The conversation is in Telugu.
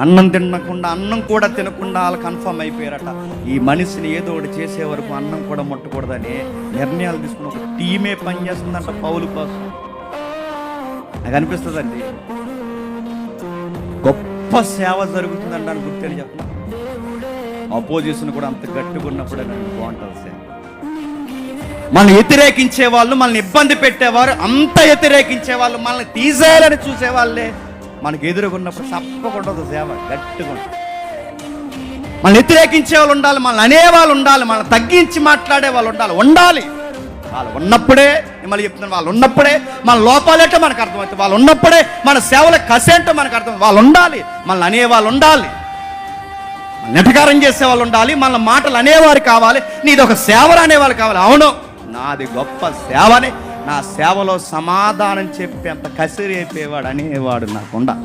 అన్నం తినకుండా, అన్నం కూడా తినకుండా వాళ్ళు కన్ఫర్మ్ అయిపోయారట. ఈ మనిషిని ఏదో ఒకటి చేసే వరకు అన్నం కూడా ముట్టకూడదని నిర్ణయాలు తీసుకుని ఒక టీమే పనిచేస్తుందంట పౌలు కోసం. నాకు అనిపిస్తుందండి, గొప్ప సేవ జరుగుతుందంట అని గుర్తని చెప్పిన. అపోజిషన్ కూడా అంత గట్టిగా ఉన్నప్పుడే బాగుంటుంది సేవ. మనల్ని వ్యతిరేకించే వాళ్ళు, మనల్ని ఇబ్బంది పెట్టేవారు, అంత వ్యతిరేకించే వాళ్ళు, మనల్ని తీసేయాలని చూసేవాళ్ళే మనకి ఎదురుగున్నప్పుడు తప్పకుండా సేవ గట్టిగా ఉంటుంది. మనల్ని వ్యతిరేకించే వాళ్ళు ఉండాలి, మనల్ని అనేవాళ్ళు ఉండాలి, మనల్ని తగ్గించి మాట్లాడే వాళ్ళు ఉండాలి. వాళ్ళు ఉన్నప్పుడే, మళ్ళీ చెప్తున్నాను, వాళ్ళు ఉన్నప్పుడే మన లోపాలేంటో మనకు అర్థమవుతుంది. వాళ్ళు ఉన్నప్పుడే మన సేవల కసేంటో మనకు అర్థమవుతుంది. వాళ్ళు ఉండాలి, మనల్ని అనేవాళ్ళు ఉండాలి, నెటకారం చేసే వాళ్ళు ఉండాలి, మన మాటలు అనేవారు కావాలి. నీది ఒక సేవలు అనేవాళ్ళు కావాలి. అవును, నాది గొప్ప సేవని, నా సేవలో సమాధానం చెప్పేంత కసిరి అయిపోయేవాడు అనేవాడు నాకు ఉండాలి.